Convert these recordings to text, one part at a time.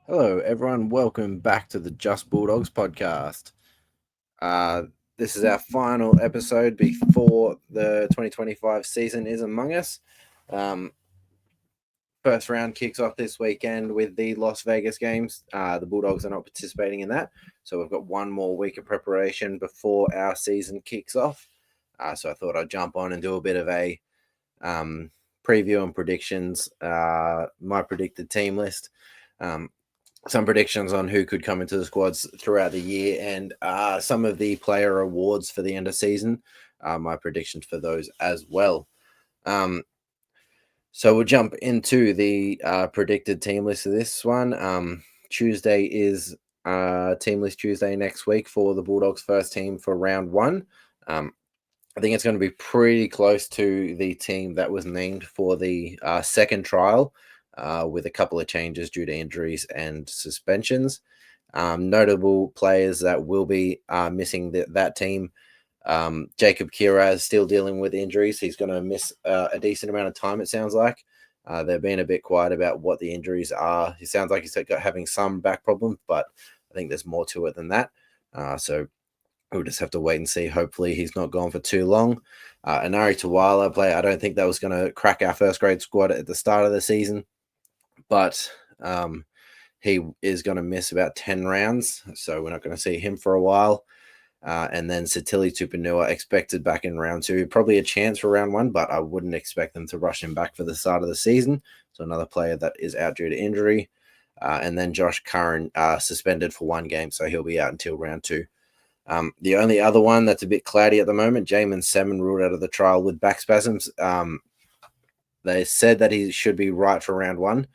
Hello, everyone. Welcome back to the Just Bulldogs podcast. Uh, this is our final episode before the 2025 season is among us. Um, First round kicks off this weekend with the Las Vegas games. The Bulldogs are not participating in that, so we've got one more week of preparation before our season kicks off. So I thought I'd jump on and do a bit of a um, preview and predictions. My predicted team list. Some predictions on who could come into the squads throughout the year, and some of the player awards for the end of season. My predictions for those as well. So we'll jump into the predicted team list of this one. Tuesday is team list Tuesday next week for the Bulldogs first team for round one. I think it's going to be pretty close to the team that was named for the second trial, with a couple of changes due to injuries and suspensions. Notable players that will be missing that team. Jacob Kiraz still dealing with injuries. He's going to miss a decent amount of time, it sounds like. They've been a bit quiet about what the injuries are. It sounds like he's having some back problems, but I think there's more to it than that. So we'll just have to wait and see. Hopefully, he's not gone for too long. Anari Tawala play. I don't think that was going to crack our first grade squad at the start of the season, but he is going to miss about 10 rounds, so we're not going to see him for a while. And then Satili Tupanua expected back in round two. Probably a chance for round one, but I wouldn't expect them to rush him back for the start of the season. So another player that is out due to injury. And then Josh Curran suspended for one game, so he'll be out until round two. The only other one that's a bit cloudy at the moment, Jamin Salmon ruled out of the trial with back spasms. They said that he should be right for round one.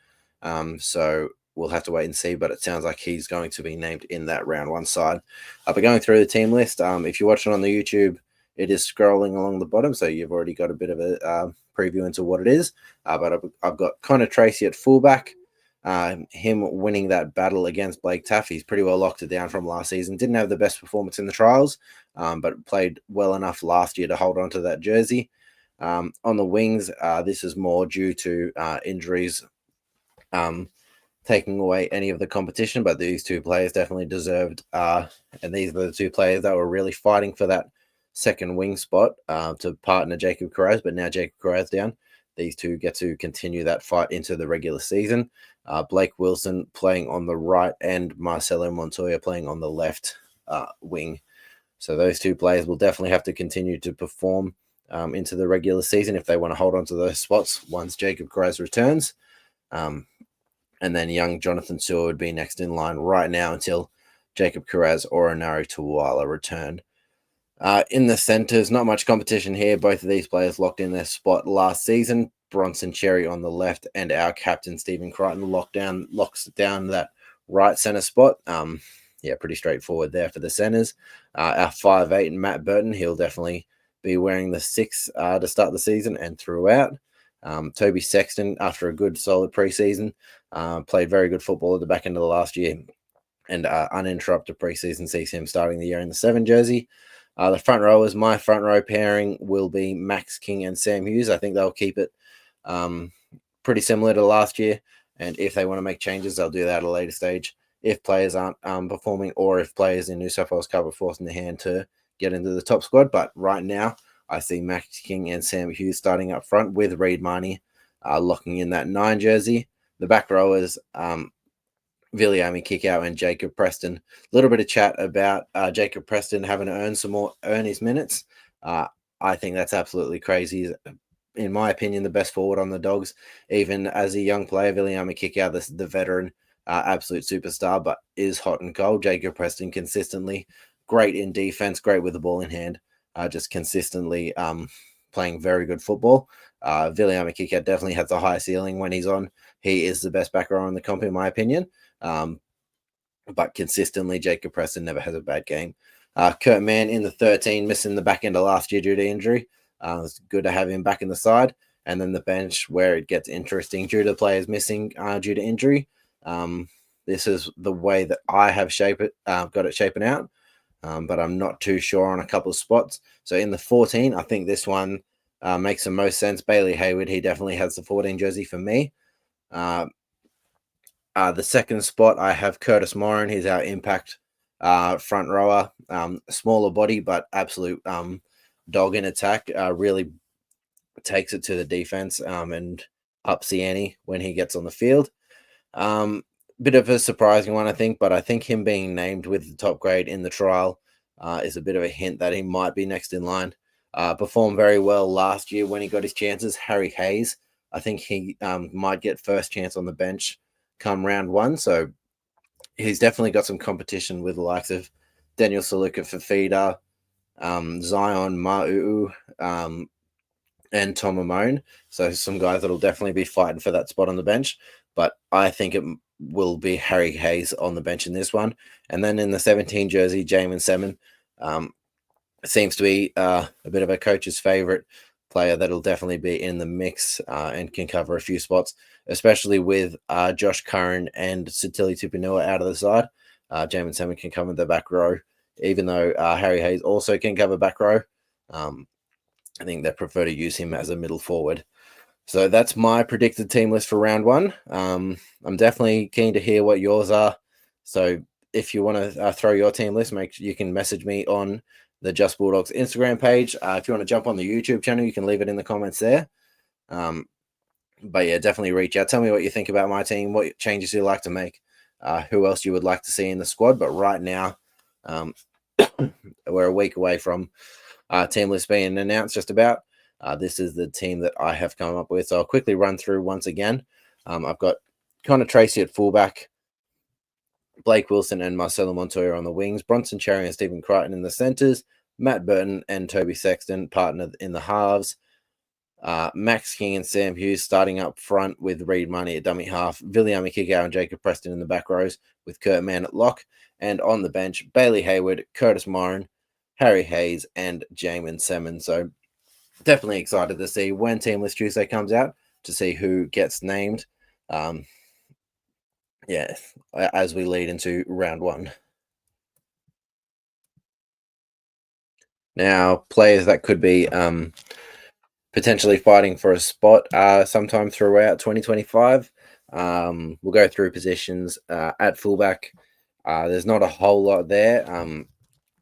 So we'll have to wait and see, but it sounds like he's going to be named in that round one side. I'll be going through the team list. If you're watching on the YouTube, it is scrolling along the bottom, so you've already got a bit of a preview into what it is. But I've got Connor Tracy at fullback. Him winning that battle against Blake Taff. He's pretty well locked it down from last season. Didn't have the best performance in the trials, but played well enough last year to hold on to that jersey. On the wings, this is more due to injuries taking away any of the competition, but these two players definitely deserved, and these are the two players that were really fighting for that second wing spot to partner Jacob Carraz, but now Jacob Carraz down. These two get to continue that fight into the regular season. Blake Wilson playing on the right and Marcelo Montoya playing on the left wing. So those two players will definitely have to continue to perform into the regular season if they want to hold on to those spots once Jacob Carraz returns. And then young Jonathan Sewer would be next in line right now until Jacob Carraz or Anari Tawala return. In the centres, not much competition here. Both of these players locked in their spot last season. Bronson Cherry on the left, and our captain Stephen Crichton locks down that right centre spot. Pretty straightforward there for the centres. Our 5'8" Matt Burton, he'll definitely be wearing the 6 to start the season and throughout. Toby Sexton, after a good solid preseason, played very good football at the back end of the last year, and uninterrupted preseason sees him starting the year in the 7 jersey. The front rowers, my front row pairing will be Max King and Sam Hughes. I think they'll keep it pretty similar to last year, and if they want to make changes, they'll do that at a later stage. If players aren't performing, or if players in New South Wales Cup are forcing their hand to get into the top squad. But right now, I see Max King and Sam Hughes starting up front with Reid Marnie locking in that 9 jersey. The back rowers, Viliami Kickout and Jacob Preston. A little bit of chat about Jacob Preston having to earn his minutes. I think that's absolutely crazy. In my opinion, the best forward on the Dogs, even as a young player. Viliami Kickout, the veteran, absolute superstar, but is hot and cold. Jacob Preston consistently great in defense, great with the ball in hand, just consistently playing very good football. Viliami Kickout definitely has a high ceiling when he's on. He is the best back rower in the comp, in my opinion. But consistently, Jacob Preston never has a bad game. Kurt Mann in the 13, missing the back end of last year due to injury. It's good to have him back in the side. And then the bench, where it gets interesting due to players missing due to injury. This is the way that I have got it shapen out. But I'm not too sure on a couple of spots. So in the 14, I think this one makes the most sense. Bailey Hayward, he definitely has the 14 jersey for me. The second spot, I have Curtis Moran. He's our impact front rower. Smaller body, but absolute dog in attack. Really takes it to the defense and ups the ante when he gets on the field. Bit of a surprising one, I think, but I think him being named with the top grade in the trial is a bit of a hint that he might be next in line. Performed very well last year when he got his chances. Harry Hayes, I think he might get first chance on the bench come round one. So he's definitely got some competition with the likes of Daniel Saluka Fafita, Zion Ma'u, and Tom Amone. So some guys that'll definitely be fighting for that spot on the bench. But I think it will be Harry Hayes on the bench in this one. And then in the 17 jersey, Jamin Semin seems to be a bit of a coach's favorite player that'll definitely be in the mix and can cover a few spots, especially with Josh Curran and Satili Tupanua out of the side. Jamin Semin can come in the back row, even though Harry Hayes also can cover back row. I think they prefer to use him as a middle forward. So that's my predicted team list for round one. I'm definitely keen to hear what yours are. So if you want to throw your team list, make sure you can message me on the Just Bulldogs Instagram page. If you want to jump on the YouTube channel, you can leave it in the comments there. But yeah, definitely reach out. Tell me what you think about my team, what changes you'd like to make, who else you would like to see in the squad. But right now, we're a week away from team list being announced just about. This is the team that I have come up with. So I'll quickly run through once again. I've got Connor Tracy at fullback, Blake Wilson and Marcelo Montoya on the wings, Bronson Cherry and Stephen Crichton in the centres, Matt Burton and Toby Sexton partnered in the halves, Max King and Sam Hughes starting up front with Reed Money at dummy half, Viliami Kikau and Jacob Preston in the back rows with Kurt Mann at lock, and on the bench, Bailey Hayward, Curtis Moran, Harry Hayes, and Jamin Semin. So definitely excited to see when Team List Tuesday comes out to see who gets named. As we lead into round one. Now, players that could be potentially fighting for a spot sometime throughout 2025. We'll go through positions at fullback. There's not a whole lot there.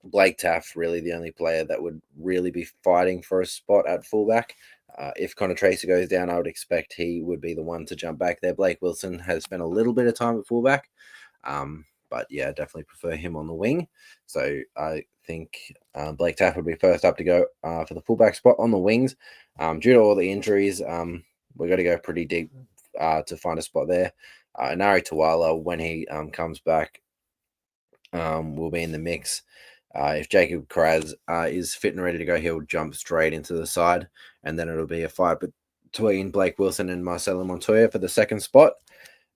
Blake Taft, really the only player that would really be fighting for a spot at fullback. If Connor Tracy goes down, I would expect he would be the one to jump back there. Blake Wilson has spent a little bit of time at fullback. But yeah, definitely prefer him on the wing. So I think Blake Taft would be first up to go for the fullback spot on the wings. Due to all the injuries, we've got to go pretty deep to find a spot there. Nari Tawala, when he comes back, will be in the mix. If Jacob Kraz is fit and ready to go, he'll jump straight into the side, and then it'll be a fight between Blake Wilson and Marcelo Montoya for the second spot.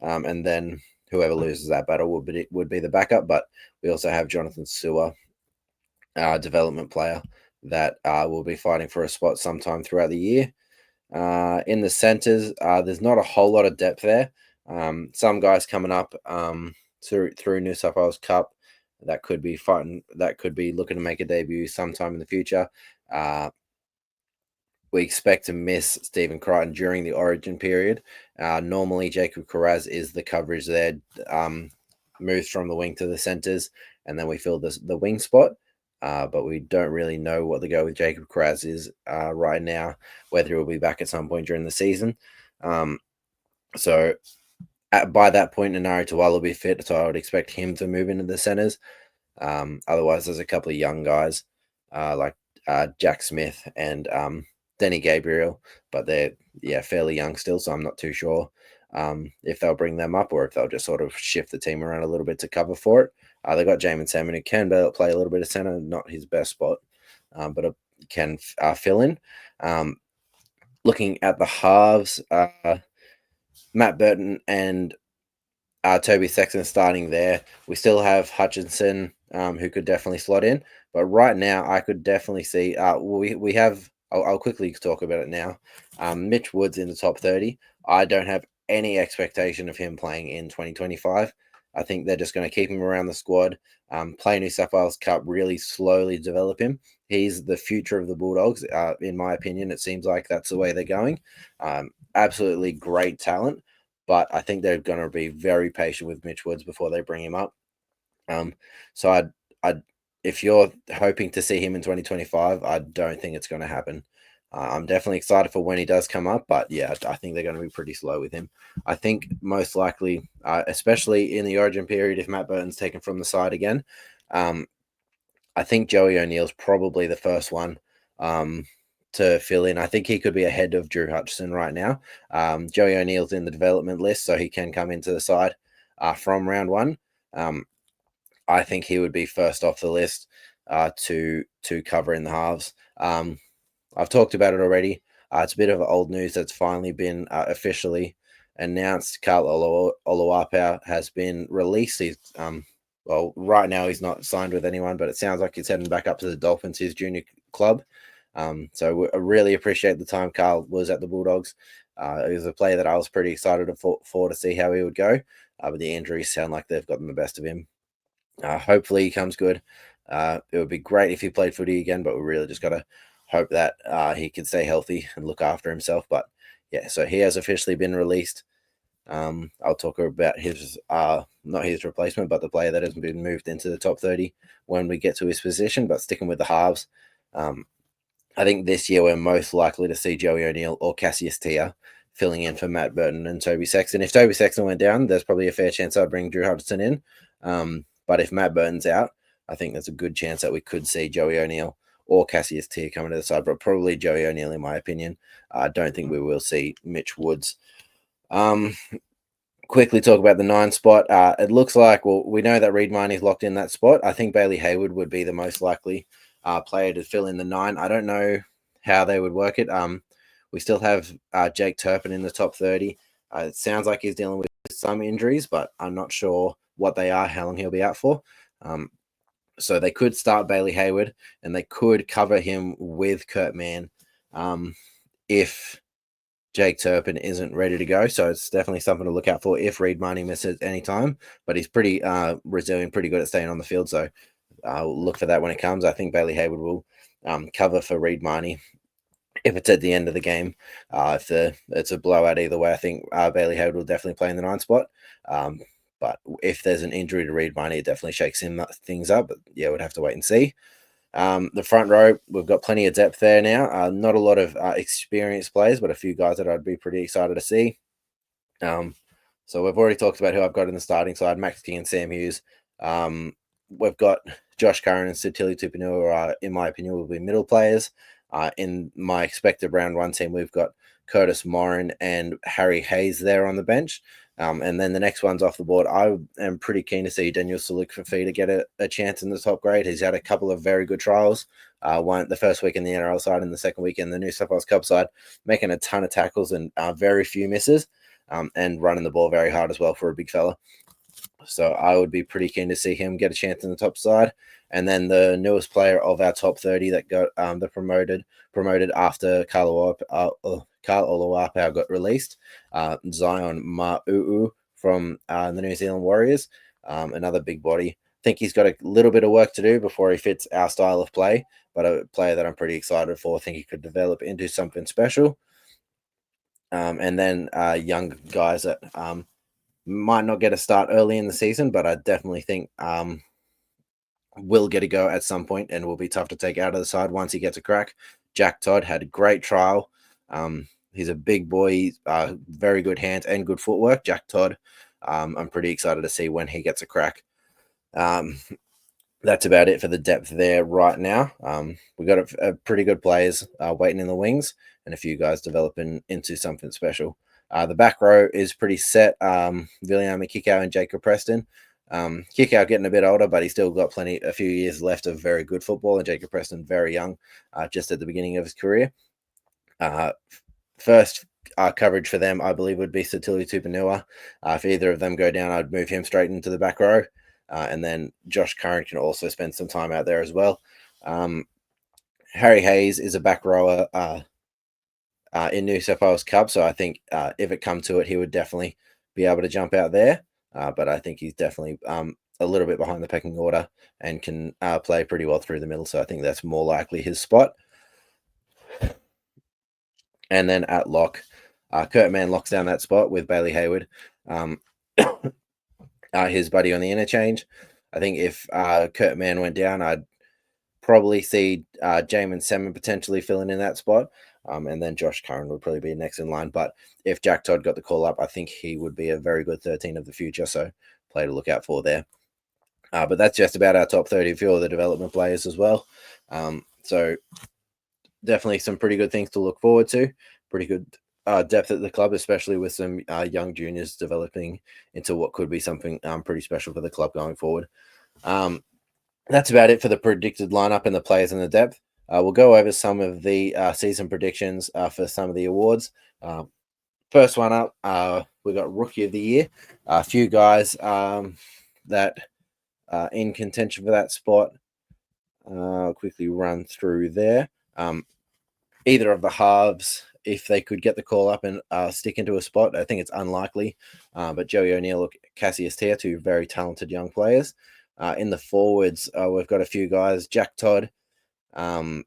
And then whoever loses that battle would be the backup. But we also have Jonathan Sewer, development player, that will be fighting for a spot sometime throughout the year. In the centers, there's not a whole lot of depth there. Some guys coming up through New South Wales Cup that could be fighting, that could be looking to make a debut sometime in the future. We expect to miss Stephen Crichton during the origin period. Normally, Jacob Carraz is the coverage there, moves from the wing to the centres, and then we fill the wing spot. But we don't really know what the go with Jacob Carraz is right now, whether he'll be back at some point during the season. So by that point, Nanari Tawala will be fit, so I would expect him to move into the centres. Otherwise, there's a couple of young guys like Jack Smith and Denny Gabriel, but they're fairly young still, so I'm not too sure if they'll bring them up or if they'll just sort of shift the team around a little bit to cover for it. They got Jamin Salmon, who can play a little bit of centre, not his best spot, but can fill in. Looking at the halves, Matt Burton and Toby Sexton starting there. We still have Hutchinson, who could definitely slot in. But right now, I could definitely see we have. I'll quickly talk about it now. Mitch Woods in the top 30. I don't have any expectation of him playing in 2025. I think they're just going to keep him around the squad, play New South Wales Cup, really slowly develop him. He's the future of the Bulldogs, in my opinion. It seems like that's the way they're going. Absolutely great talent, but I think they're going to be very patient with Mitch Woods before they bring him up. Um, so I'd if you're hoping to see him in 2025, I don't think it's going to happen. I'm definitely excited for when he does come up, but yeah, I think they're going to be pretty slow with him. I think most likely, especially in the Origin period, if Matt Burton's taken from the side again, um, I think Joey O'Neill's probably the first one to fill in. I think he could be ahead of Drew Hutchison right now. Joey O'Neill's in the development list, so he can come into the side from round one. I think he would be first off the list to cover in the halves. I've talked about it already. It's a bit of old news that's finally been officially announced. Carl Oluwapau has been released. He's well, right now he's not signed with anyone, but it sounds like he's heading back up to the Dolphins, his junior club. So I really appreciate the time Carl was at the Bulldogs. He was a player that I was pretty excited for to see how he would go. But the injuries sound like they've gotten the best of him. Hopefully he comes good. It would be great if he played footy again, but we really just got to hope that he can stay healthy and look after himself. But yeah, so he has officially been released. I'll talk about his not his replacement, but the player that has been moved into the top 30 when we get to his position. But sticking with the halves, I think this year we're most likely to see Joey O'Neill or Cassius Tia filling in for Matt Burton and Toby Sexton. If Toby Sexton went down, there's probably a fair chance I'd bring Drew Hutchison in. But if Matt Burton's out, I think there's a good chance that we could see Joey O'Neill or Cassius Tia coming to the side, but probably Joey O'Neill, in my opinion. I don't think we will see Mitch Woods. Quickly talk about the 9 spot. It looks like, well, we know that Reed Miney's locked in that spot. I think Bailey Hayward would be the most likely player to fill in the 9. I don't know how they would work it. We still have Jake Turpin in the top 30. It sounds like he's dealing with some injuries, but I'm not sure what they are, how long he'll be out for. So they could start Bailey Hayward and they could cover him with Kurt Mann if Jake Turpin isn't ready to go. So it's definitely something to look out for if Reed Marnie misses any time. But he's pretty resilient, pretty good at staying on the field. So I'll look for that when it comes. I think Bailey Hayward will cover for Reed Marnie if it's at the end of the game. If it's a blowout either way, I think Bailey Hayward will definitely play in the 9 spot. But if there's an injury to Reed Marnie, it definitely shakes things up. But yeah, we'd have to wait and see. The front row, we've got plenty of depth there now. Not a lot of experienced players, but a few guys that I'd be pretty excited to see. So we've already talked about who I've got in the starting side, Max King and Sam Hughes. We've got Josh Curran and Sitili Tupanua, in my opinion, will be middle players. In my expected round 1 team, we've got Curtis Morin and Harry Hayes there on the bench. And then the next one's off the board. I am pretty keen to see Daniel Saluk to get a chance in the top grade. He's had a couple of very good trials. One the first week in the NRL side and the second week in the New South Wales Cup side, making a ton of tackles and very few misses, and running the ball very hard as well for a big fella. So I would be pretty keen to see him get a chance in the top side. And then the newest player of our top 30 that got the promoted after Carl Oluwapau got released, Zion Ma'uu from the New Zealand Warriors, another big body. I think he's got a little bit of work to do before he fits our style of play, but a player that I'm pretty excited for. I think he could develop into something special. And then young guys that might not get a start early in the season, but I definitely think will get a go at some point and will be tough to take out of the side once he gets a crack. Jack Todd had a great trial. He's a big boy, very good hands and good footwork. Jack Todd, I'm pretty excited to see when he gets a crack. That's about it for the depth there right now. We've got a pretty good players waiting in the wings and a few guys developing into something special. The back row is pretty set. William Kikau and Jacob Preston. Kikau getting a bit older, but he's still got a few years left of very good football. And Jacob Preston, very young, just at the beginning of his career. First coverage for them, I believe, would be Sitili Tupanua. If either of them go down, I'd move him straight into the back row. And then Josh Curran can also spend some time out there as well. Harry Hayes is a back rower in New South Wales Cup, so I think if it come to it, he would definitely be able to jump out there. But I think he's definitely a little bit behind the pecking order and can play pretty well through the middle. So I think that's more likely his spot. And then at lock, Kurt Mann locks down that spot with Bailey Hayward, his buddy on the interchange. I think if Kurt Mann went down, I'd probably see Jamin Salmon potentially filling in that spot. And then Josh Curran would probably be next in line. But if Jack Todd got the call up, I think he would be a very good 13 of the future. So play to look out for there. But that's just about our top 30 for all the development players as well. So definitely some pretty good things to look forward to. Pretty good depth at the club, especially with some young juniors developing into what could be something pretty special for the club going forward. That's about it for the predicted lineup and the players and the depth. We'll go over some of the season predictions for some of the awards. First one up, we got Rookie of the Year. A few guys that are in contention for that spot. I'll quickly run through there. Either of the halves, if they could get the call up and stick into a spot, I think it's unlikely. But Joey O'Neill or Cassius Tear, two very talented young players. In the forwards, we've got a few guys. Jack Todd, Zion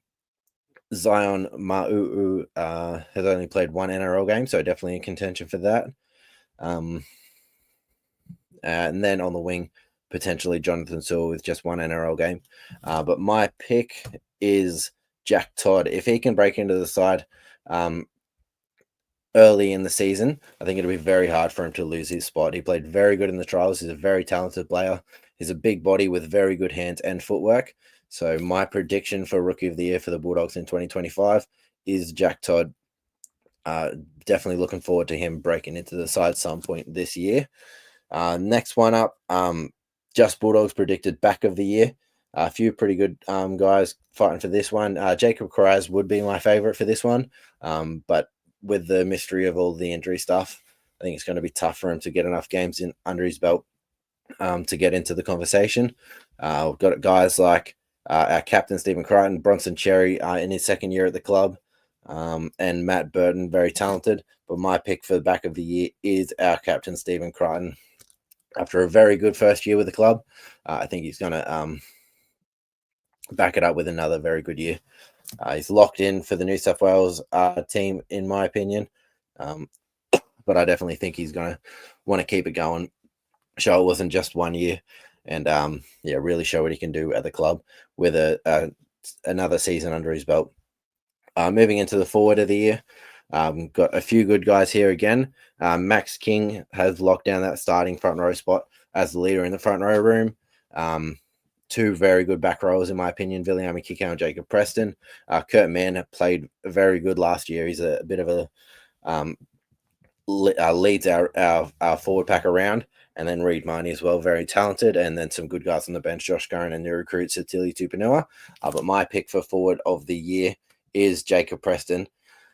Ma'u'u has only played one NRL game, so definitely in contention for that. And then on the wing, potentially Jonathan Sewell with just one NRL game. But my pick is Jack Todd. If he can break into the side early in the season, I think it'll be very hard for him to lose his spot. He played very good in the trials. He's a very talented player. He's a big body with very good hands and footwork. So my prediction for Rookie of the Year for the Bulldogs in 2025 is Jack Todd. Definitely looking forward to him breaking into the side some point this year. Next one up, Just Bulldogs predicted Back of the Year. A few pretty good guys fighting for this one. Jacob Carraz would be my favorite for this one, but with the mystery of all the injury stuff, I think it's going to be tough for him to get enough games in under his belt to get into the conversation. We've got guys like our captain Stephen Crichton, Bronson Cherry in his second year at the club, and Matt Burton, very talented. But my pick for the Back of the Year is our captain Stephen Crichton. After a very good first year with the club, I think he's going to back it up with another very good year. He's locked in for the New South Wales team, in my opinion. But I definitely think he's going to want to keep it going, show it wasn't just 1 year, and really show what he can do at the club with another season under his belt. Moving into the forward of the year, got a few good guys here again. Max King has locked down that starting front row spot as the leader in the front row room. Two very good back rowers, in my opinion, Viliami Kikau and Jacob Preston. Kurt Mann played very good last year. He's a bit of a leads our forward pack around. And then Reed Marnie as well, very talented. And then some good guys on the bench, Josh Curran and new recruit Satili Tupanua. But my pick for forward of the year is Jacob Preston.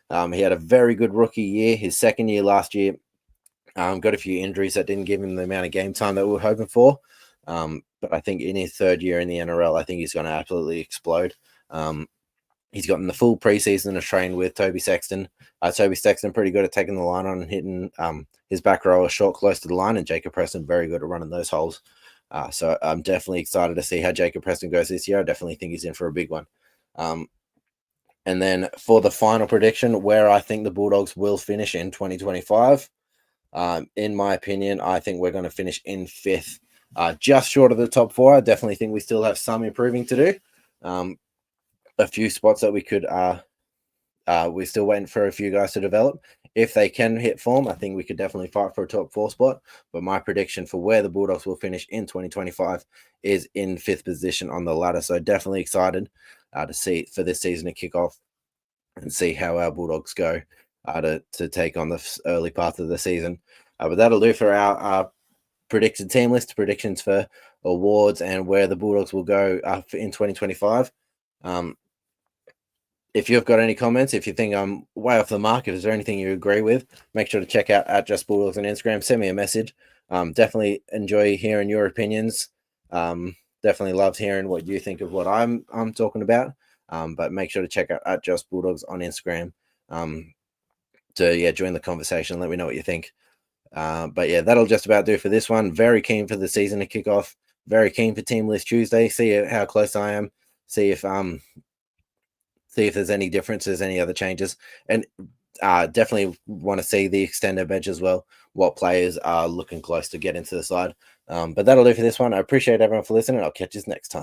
He had a very good rookie year. His second year last year, got a few injuries that didn't give him the amount of game time that we were hoping for. But I think in his third year in the NRL, I think he's going to absolutely explode. He's gotten the full preseason of train with Toby Sexton. Toby Sexton pretty good at taking the line on and hitting his back row short close to the line, and Jacob Preston very good at running those holes. So I'm definitely excited to see how Jacob Preston goes this year. I definitely think he's in for a big one. And then for the final prediction, where I think the Bulldogs will finish in 2025, in my opinion, I think we're going to finish in fifth, just short of the top four. I definitely think we still have some improving to do. A few spots that we could, we're still waiting for a few guys to develop. If they can hit form, I think we could definitely fight for a top four spot. But my prediction for where the Bulldogs will finish in 2025 is in fifth position on the ladder. So definitely excited to see for this season to kick off and see how our Bulldogs go to take on the early part of the season. But that'll do for our predicted team list, predictions for awards and where the Bulldogs will go in 2025. If you've got any comments, if you think I'm way off the mark, if there's anything you agree with, make sure to check out at Just Bulldogs on Instagram. Send me a message. Definitely enjoy hearing your opinions. Definitely loved hearing what you think of what I'm talking about. But make sure to check out at Just Bulldogs on Instagram to join the conversation. Let me know what you think. But yeah, that'll just about do for this one. Very keen for the season to kick off. Very keen for Team List Tuesday. See how close I am. See if there's any differences, any other changes. And definitely want to see the extended bench as well. What players are looking close to get into the side. But that'll do for this one. I appreciate everyone for listening. I'll catch you next time.